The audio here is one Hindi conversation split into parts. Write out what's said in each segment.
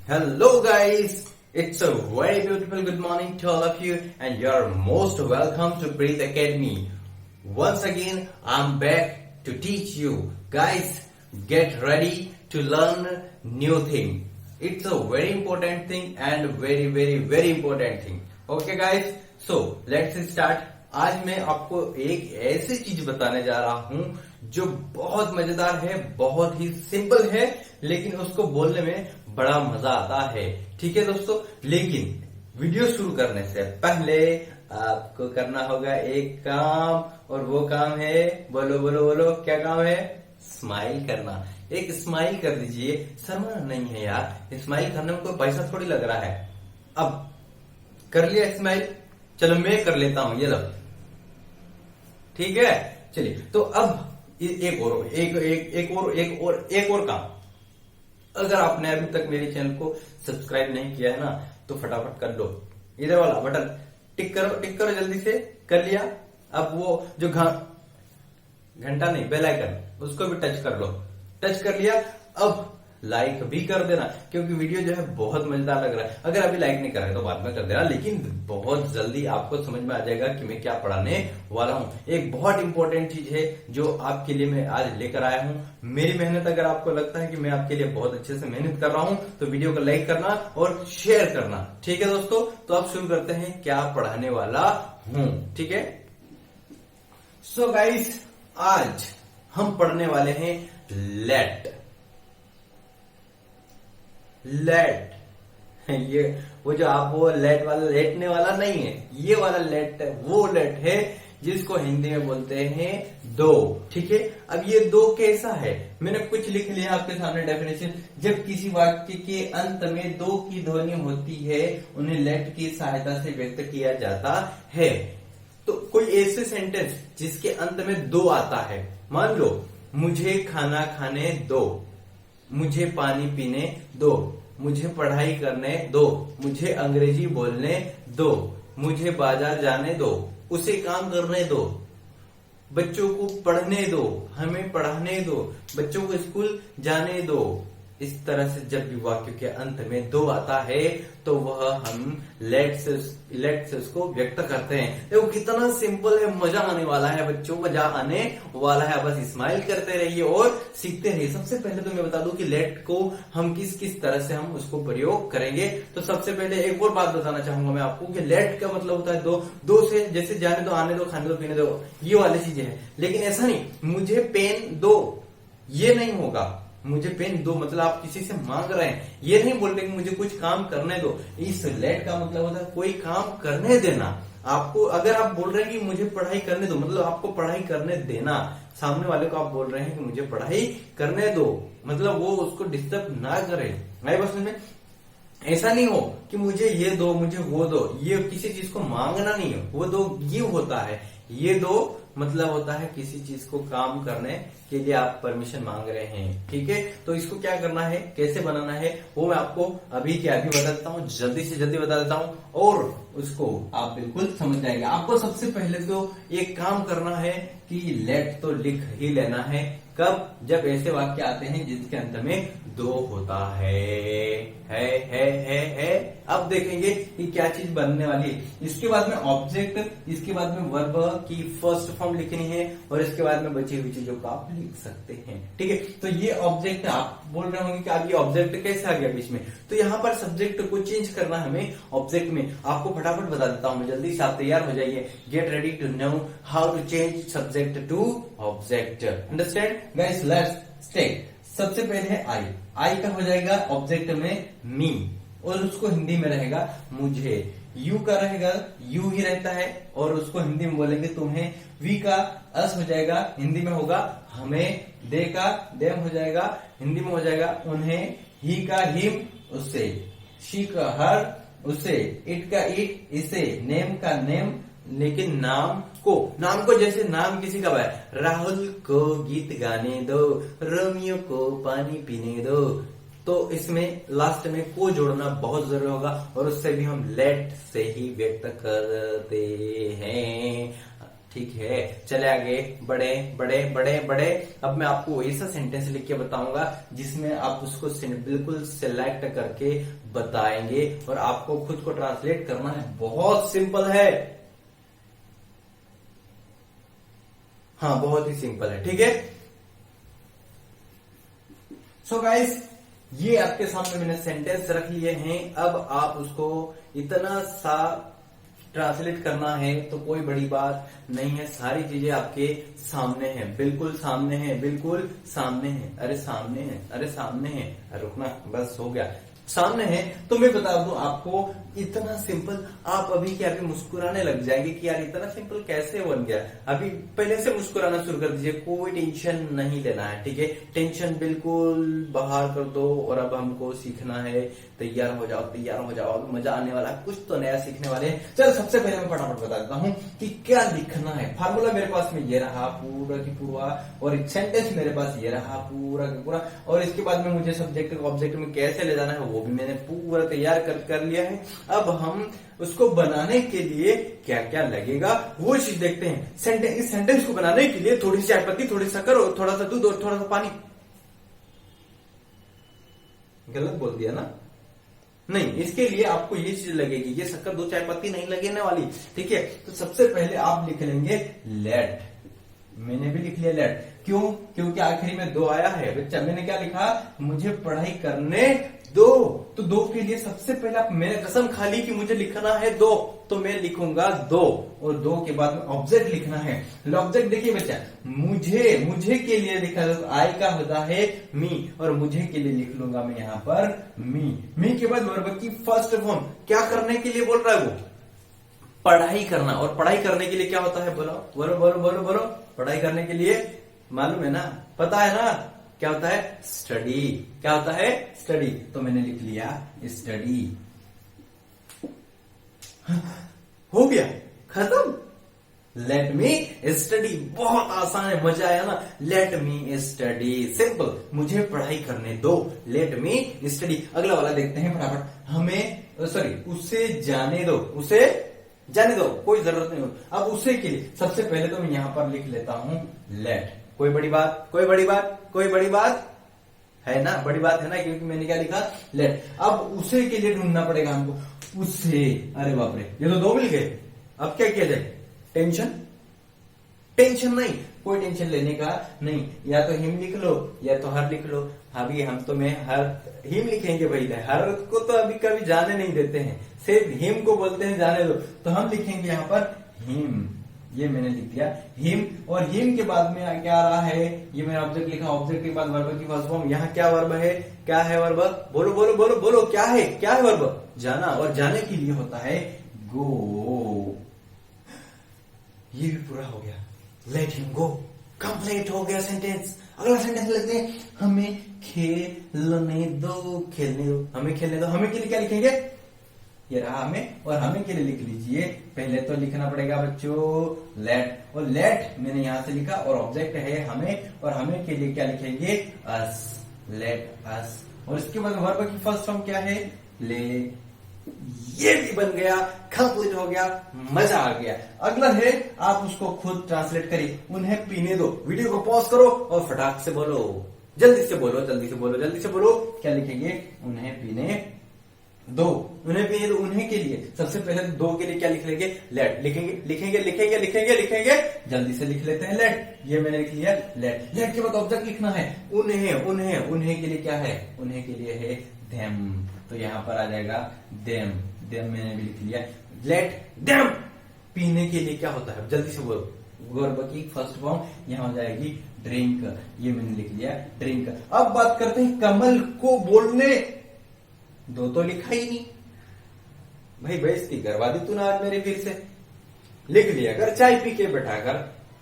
Hello guys, it's a very beautiful good morning to all of you and you're most welcome to Breathe Academy. Once again, I'm back to teach you. Guys, get ready to learn new thing. It's a very important thing and very important thing. Okay guys, so let's start. आज मैं आपको एक ऐसी चीज बताने जा रहा हूं जो बहुत मजेदार है, बहुत ही सिंपल है, लेकिन उसको बोलने में बड़ा मजा आता है। ठीक है दोस्तों, लेकिन वीडियो शुरू करने से पहले आपको करना होगा एक काम, और वो काम है, बोलो बोलो बोलो, क्या काम है? स्माइल करना। एक स्माइल कर दीजिए, शर्मा नहीं है यार, स्माइल करने में कोई पैसा थोड़ी लग रहा है। अब कर लिया स्माइल, चलो मैं कर लेता हूं, ये लो, ठीक है। चलिए, तो अब एक और काम। अगर आपने अभी तक मेरे चैनल को सब्सक्राइब नहीं किया है ना, तो फटाफट कर लो, इधर वाला बटन टिक करो जल्दी से। कर लिया? अब वो जो घंटा नहीं, बेल आइकन, उसको भी टच कर लो। टच कर लिया? अब लाइक भी कर देना, क्योंकि वीडियो जो है बहुत मजेदार लग रहा है। अगर अभी लाइक नहीं कर रहे तो बाद में कर देना, लेकिन बहुत जल्दी आपको समझ में आ जाएगा कि मैं क्या पढ़ाने वाला हूं। एक बहुत इंपॉर्टेंट चीज है जो आपके लिए मैं आज लेकर आया हूं। मेरी मेहनत, अगर आपको लगता है कि मैं आपके लिए बहुत अच्छे से मेहनत कर रहा हूं, तो वीडियो को लाइक करना और शेयर करना। ठीक है दोस्तों, तो अब शुरू करते हैं क्या पढ़ाने वाला हूं। ठीक है, सो गाइस, आज हम पढ़ने वाले हैं लेट। ये वो जो आप वो लेट वाला, लेटने वाला नहीं है, ये वाला लेट वो लेट है जिसको हिंदी में बोलते हैं दो। ठीक है, अब ये दो कैसा है, मैंने कुछ लिख लिया आपके सामने डेफिनेशन। जब किसी वाक्य के अंत में दो की ध्वनि होती है, उन्हें लेट की सहायता से व्यक्त किया जाता है। तो कोई ऐसे सेंटेंस जिसके अंत में दो आता है, मान लो मुझे खाना खाने दो, मुझे पानी पीने दो, मुझे पढ़ाई करने दो, मुझे अंग्रेजी बोलने दो, मुझे बाजार जाने दो, उसे काम करने दो, बच्चों को पढ़ने दो, हमें पढ़ाने दो, बच्चों को स्कूल जाने दो। इस तरह से जब भी वाक्य के अंत में दो आता है, तो वह हम लेट से उसको व्यक्त करते हैं। देखो कितना सिंपल है, मजा आने वाला है बच्चों, मजा आने वाला है। बस स्माइल करते रहिए और सीखते रहिए। सबसे पहले तो मैं बता दूं कि लेट को हम किस तरह से हम उसको प्रयोग करेंगे। तो सबसे पहले एक और बात बताना चाहूंगा मैं आपको कि लेट का मतलब होता है दो से, जैसे जाने दो, आने दो, खाने दो, पीने दो, ये वाली चीजें हैं। लेकिन ऐसा नहीं, मुझे पेन दो, ये नहीं होगा। मुझे पेन दो मतलब आप किसी से मांग रहे हैं, ये नहीं बोल रहे कि मुझे कुछ काम करने दो। इस लेट का मतलब होता है कोई काम करने देना आपको। अगर आप बोल रहे हैं कि मुझे पढ़ाई करने दो, मतलब आपको पढ़ाई करने देना। सामने वाले को आप बोल रहे हैं कि मुझे पढ़ाई करने दो, मतलब वो उसको डिस्टर्ब ना करे। आई बात समझ में? ऐसा नहीं हो कि मुझे ये दो, मुझे वो दो, ये किसी चीज को मांगना नहीं है। वो दो ये होता है, ये दो मतलब होता है किसी चीज को काम करने के लिए आप परमिशन मांग रहे हैं। ठीक है, तो इसको क्या करना है, कैसे बनाना है, वो मैं आपको अभी के अभी बता देता हूँ, जल्दी से जल्दी बता देता हूँ, और उसको आप बिल्कुल समझ जाएंगे। आपको सबसे पहले तो एक काम करना है कि लेट तो लिख ही लेना है। कब? जब ऐसे वाक्य आते हैं जिसके अंत में दो होता है। अब देखेंगे कि क्या चीज बनने वाली है। इसके बाद में ऑब्जेक्ट, इसके बाद में वर्ब की फर्स्ट फॉर्म लिखनी है, और इसके बाद में बची हुई चीजों को आप लिख सकते हैं। ठीक है, तो ये ऑब्जेक्ट, आप बोल रहे होंगे कि आप ये ऑब्जेक्ट कैसे आ गया बीच में। तो यहाँ पर सब्जेक्ट को चेंज करना हमें ऑब्जेक्ट में। आपको फटाफट बता देता हूँ, जल्दी से आप तैयार हो जाइए। Get ready to know how to change subject to object. Understand guys? Let's take. सबसे पहले है आई का हो जाएगा ऑब्जेक्ट में मी, और उसको हिंदी में रहेगा मुझे। यू का रहेगा यू ही रहता है, और उसको हिंदी में बोलेंगे तुम्हें। वी का अस हो जाएगा, हिंदी में होगा हमें। दे का देम हो जाएगा, हिंदी में हो जाएगा उन्हें। ही का हिम, उससे। शी का हर, उससे। इट का इट, इसे। नेम का नेम, लेकिन नाम को जैसे नाम किसी का है, राहुल को गीत गाने दो, रोमियो को पानी पीने दो, तो इसमें लास्ट में को जोड़ना बहुत जरूरी होगा, और उससे भी हम लेट से ही व्यक्त करते हैं। ठीक है, चले आगे बड़े बड़े बड़े बड़े। अब मैं आपको ऐसा सेंटेंस लिख के बताऊंगा जिसमें आप उसको बिल्कुल सिलेक्ट करके बताएंगे और आपको खुद को ट्रांसलेट करना है। बहुत सिंपल है, हाँ बहुत ही सिंपल है, ठीक है। सो गाइस, ये आपके सामने मैंने सेंटेंस रख लिए हैं। अब आप उसको इतना सा ट्रांसलेट करना है तो कोई बड़ी बात नहीं है, सारी चीजें आपके सामने हैं, बिल्कुल सामने हैं, बिल्कुल सामने हैं। अरे सामने है, अरे सामने है, अरे रुकना, बस हो गया, सामने है। तो मैं बता दूं आपको, इतना सिंपल, आप अभी क्या अभी मुस्कुराने लग जाएंगे कि यार इतना सिंपल कैसे बन गया। अभी पहले से मुस्कुराना शुरू कर दीजिए, कोई टेंशन नहीं लेना है, ठीक है। टेंशन बिल्कुल बाहर कर दो और अब हमको सीखना है। तैयार हो जाओ, तैयार हो जाओ, मजा आने वाला है, कुछ तो नया सीखने वाले हैं। चलो सबसे पहले मैं फटाफट बता देता हूँ कि क्या लिखना है। फार्मूला मेरे पास में ये रहा पूरा की पूरा, और एक सेंटेंस मेरे पास ये रहा पूरा का पूरा, और इसके बाद में मुझे सब्जेक्ट को ऑब्जेक्ट में कैसे ले जाना है वो भी मैंने पूरा तैयार कर लिया है। अब हम उसको बनाने के लिए क्या क्या लगेगा वो चीज देखते हैं। इस सेंटेंस को बनाने के लिए थोड़ी सी चाय पत्ती, थोड़ी शक्कर और थोड़ा सा दूध और थोड़ा सा पानी। गलत बोल दिया ना? नहीं, इसके लिए आपको ये चीज लगेगी, ये शक्कर दो चाय पत्ती नहीं लगने वाली, ठीक है। तो सबसे पहले आप लिख लेंगे लेट। मैंने भी लिख लिया लेट, क्यों? क्योंकि आखिरी में दो आया है बच्चा। मैंने क्या लिखा? मुझे पढ़ाई करने दो। तो दो के लिए सबसे पहले मैंने कसम खा ली कि मुझे लिखना है दो, तो मैं लिखूंगा दो, और दो के बाद में ऑब्जेक्ट लिखना है। ऑब्जेक्ट देखिए बच्चा, मुझे के लिए लिखा, आई का होता है मी, और मुझे के लिए लिख लूंगा मैं यहाँ पर मी के बाद वर्ब की फर्स्ट फॉर्म। क्या करने के लिए बोल रहा है वो? पढ़ाई करना। और पढ़ाई करने के लिए क्या होता है? बोलो बोलो बोलो बोलो बोलो। पढ़ाई करने के लिए मालूम है ना, पता है ना क्या होता है? स्टडी। क्या होता है? स्टडी। तो मैंने लिख लिया स्टडी। हो गया, खत्म। Let me study. बहुत आसान है, मजा आया ना? Let me study, simple. मुझे पढ़ाई करने दो, लेट मी स्टडी। अगला वाला देखते हैं फटाफट। उसे जाने दो, उसे जाने दो, कोई जरूरत नहीं हो। अब उसे के लिए सबसे पहले तो मैं यहां पर लिख लेता हूं लेट। कोई बड़ी बात? कोई बड़ी बात? कोई बड़ी बात है ना? बड़ी बात है ना, क्योंकि मैंने क्या लिखा? लेट। अब उसे के लिए ढूंढना पड़ेगा हमको। उसे, अरे बाप रे, ये तो दो मिल गए। अब क्या किया जाए? टेंशन नहीं, कोई टेंशन लेने का नहीं। या तो हिम लिख लो या तो हर लिख लो। अभी हम तो मैं हर हिम लिखेंगे भाई, हर को तो अभी कभी जाने नहीं देते हैं, सिर्फ हिम को बोलते हैं जाने दो। तो हम लिखेंगे यहाँ पर हिम। ये मैंने लिख दिया हिम, और हिम के बाद में क्या आ रहा है? ये मैंने ऑब्जेक्ट लिखा, ऑब्जेक्ट के बाद वर्ब की फर्स्ट फॉर्म। यहाँ क्या वर्ब है? क्या है वर्ब? बोलो बोलो बोलो बोलो, क्या है? क्या है वर्ब? जाना। और जाने के लिए होता है गो। ये भी पूरा हो गया, लेट हिम गो। कंप्लीट हो गया सेंटेंस। अगला सेंटेंस लेते हैं, हमें खेलने दो। खेलने दो, हमें खेलने दो। हमें के लिए क्या लिखेंगे? ये रहा हमें, और हमें के लिए लिख लीजिए। पहले तो लिखना पड़ेगा बच्चों लेट, और लेट मैंने यहां से लिखा, और ऑब्जेक्ट है हमें, और हमें के लिए क्या लिखेंगे? अस, लेट अस। और इसके बाद वर्ब की फर्स्ट फॉर्म क्या है? ले। ये भी बन गया, कंप्लीट हो गया, मजा आ गया। अगला है, आप उसको खुद ट्रांसलेट करिए। उन्हें पीने दो। वीडियो को पॉज करो और फटाक से बोलो, जल्दी से बोलो, जल्दी से बोलो, जल्दी से बोलो। क्या लिखेंगे? उन्हें पीने दो। उन्हें पीने दो, उन्हें के लिए सबसे पहले दो के लिए क्या लिख लेंगे? लेट। लिखेंगे लिखेंगे लिखेंगे लिखेंगे लिखेंगे, जल्दी से लिख लेते हैं लेट। ये मैंने लिख लिया लेट। लेट के बाद ऑब्जेक्ट लिखना है उन्हें। उन्हें के लिए क्या है? उन्हें के लिए है देम। तो यहाँ पर आ जाएगा देम। देम मैंने भी लिख लिया लेट देम। पीने के लिए क्या होता है? जल्दी से बोलो। वर्ब की फर्स्ट फॉर्म यहाँ हो जाएगी ड्रिंक। ये मैंने लिख लिया ड्रिंक। अब बात करते हैं कमल को बोलने दो। तो लिखा ही नहीं भाई, बेइज्जती करवा दी तूने आज मेरी फिर से। लिख लिया कर, चाय पी के बैठाकर,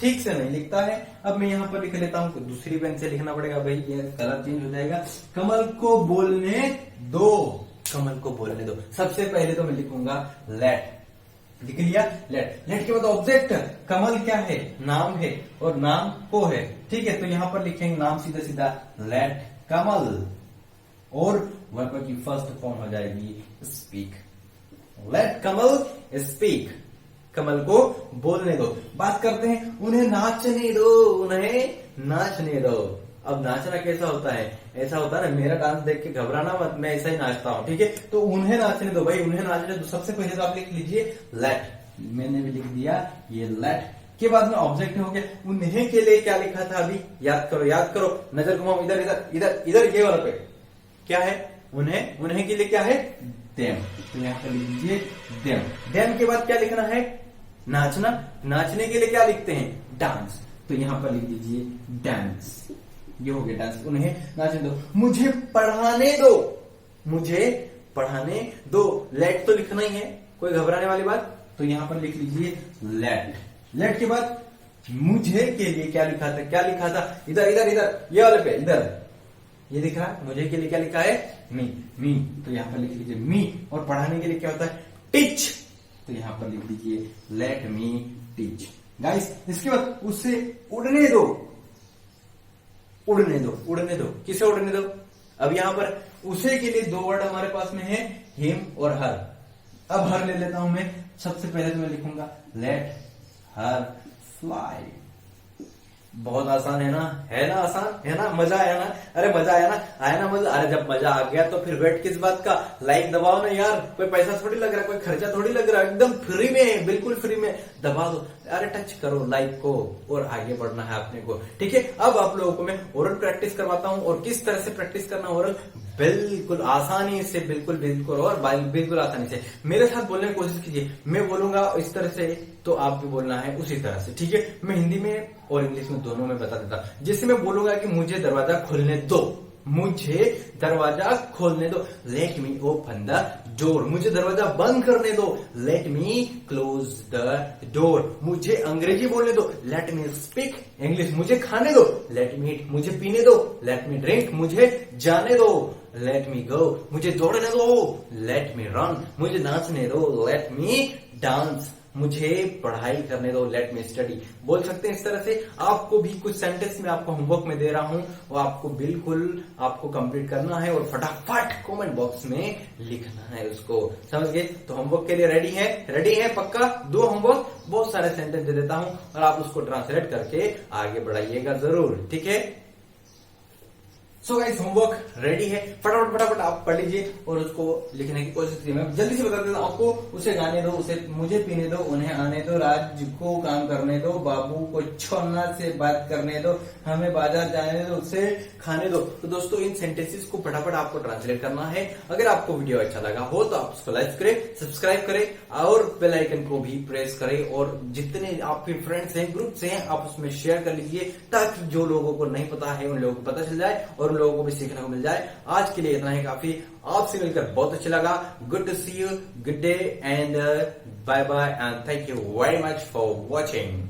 ठीक से नहीं लिखता है। अब मैं यहाँ पर लिख लेता हूँ, दूसरी पेन से लिखना पड़ेगा भाई, ये कलर चेंज हो जाएगा। कमल को बोलने दो। कमल को बोलने दो। सबसे पहले तो मैं लिखूंगा लेट। लिख लिया लेट। लेट के बाद ऑब्जेक्ट कमल क्या है? नाम है, और नाम को है, ठीक है। तो यहाँ पर लिखेंगे नाम सीधा सीधा लेट कमल, और वर्ब की फर्स्ट फॉर्म हो जाएगी स्पीक। लेट कमल स्पीक। कमल को बोलने दो। बात करते हैं उन्हें नाचने दो, उन्हें नाचने दो। अब नाचना कैसा होता है? ऐसा होता है ना, मेरा डांस देख के घबराना मत, मैं ऐसा ही नाचता हूँ, ठीक है। तो उन्हें नाचने दो भाई, उन्हें नाचने दो। सबसे पहले तो आप लिख लीजिए लेट, मैंने भी लिख दिया ये लेट के बाद में ऑब्जेक्ट हो गया। उन्हें के लिए क्या लिखा था अभी? याद करो, याद करो, नजर घुमाओ इधर इधर इधर इधर, ये वाला पे क्या है? उन्हें, उन्हें के लिए क्या है? देम। तो यहाँ पर लिख लीजिए देम। देम के बाद क्या लिखना है? नाचना। नाचने के लिए क्या लिखते हैं? डांस। तो यहाँ पर लिख दीजिए डांस। ये हो गया डांस। उन्हें नाचने दो। मुझे पढ़ाने दो, मुझे पढ़ाने दो। लेट तो लिखना ही है, कोई घबराने वाली बात। तो यहाँ पर लिख लीजिए लेट। लेट के बाद मुझे के लिए क्या लिखा था? क्या लिखा था? इधर इधर इधर, ये वाले पे इधर, ये दिख रहा है। मुझे के लिए क्या लिखा है? मी। मी, तो यहाँ पर लिख लीजिए मी। और पढ़ाने के लिए क्या होता है? टीच। तो यहाँ पर लिख दीजिए लेट मी टीच। गाइस, इसके बाद उससे उड़ने दो, उड़ने दो, उड़ने दो। किसे उड़ने दो? अब यहां पर उसे के लिए दो वर्ड हमारे पास में है, हिम और हर। अब हर ले लेता हूं मैं। सबसे पहले तो मैं लिखूंगा लेट हर फ्लाई। बहुत आसान है ना? है ना आसान? है ना? मजा आया ना? अरे मजा आया ना? आया ना मजा? अरे जब मजा आ गया तो फिर वेट किस बात का? लाइक दबाओ ना यार, कोई पैसा थोड़ी लग रहा है, कोई खर्चा थोड़ी लग रहा है, एकदम फ्री में है, बिल्कुल फ्री में। दबा दो, अरे टच करो लाइक को और आगे बढ़ना है अपने को, ठीक है। अब आप लोगों को मैं ओरल प्रैक्टिस करवाता हूं, और किस तरह से प्रैक्टिस करना ओरल, बिल्कुल आसानी से, बिल्कुल बिल्कुल और बिल्कुल आसानी से मेरे साथ बोलने की कोशिश कीजिए। मैं बोलूंगा इस तरह से तो आप भी बोलना है उसी तरह से, ठीक है। मैं हिंदी में और इंग्लिश में दोनों में बता देता। जैसे मैं बोलूंगा कि मुझे दरवाजा खोलने दो, मुझे दरवाजा खोलने दो, let me open the door. मुझे दरवाजा बंद करने दो, let me close the door. मुझे अंग्रेजी बोलने दो, लेट मी स्पीक इंग्लिश। मुझे खाने दो, लेट मी ईट। मुझे पीने दो, लेट मी ड्रिंक। मुझे जाने दो, लेट मी गो। मुझे दौड़ने दो, लेट मी रन। मुझे नाचने दो, लेट मी डांस। मुझे पढ़ाई करने दो, लेट मी स्टडी। बोल सकते हैं इस तरह से। आपको भी कुछ सेंटेंस में आपको होमवर्क में दे रहा हूं, वो आपको बिल्कुल आपको कंप्लीट करना है और फटाफट कमेंट बॉक्स में लिखना है उसको, समझ गए? तो होमवर्क के लिए रेडी है? रेडी है पक्का? दो होमवर्क, बहुत सारे सेंटेंस दे देता हूं और आप उसको ट्रांसलेट करके आगे बढ़ाइएगा जरूर, ठीक है। सो गाइस, होमवर्क रेडी है, फटाफट फटाफट आप पढ़ लीजिए और उसको लिखने की कोशिश कीजिए। मैं जल्दी से बता देता हूं आपको। उसे गाने दो, उसे मुझे पीने दो, उन्हें आने दो, राज को काम करने दो, बाबू को छोना से बात करने दो, हमें बाजार जाने दो, उसे खाने दो। तो दोस्तों, इन सेंटेंसेस को फटाफट आपको ट्रांसलेट करना है। अगर आपको वीडियो अच्छा लगा हो तो आप उसको लाइक करें, सब्सक्राइब करें और बेल आइकन को भी प्रेस करें। और जितने आपके फ्रेंड्स हैं, ग्रुप्स हैं, आप उसमें शेयर कर लीजिए ताकि जो लोगों को नहीं पता है उन लोगों को पता चल जाए और लोगों को भी सीखने को मिल जाए। आज के लिए इतना ही काफी। आपसे मिलकर बहुत अच्छा लगा। Good to see you, good day and bye bye and thank you very much for watching.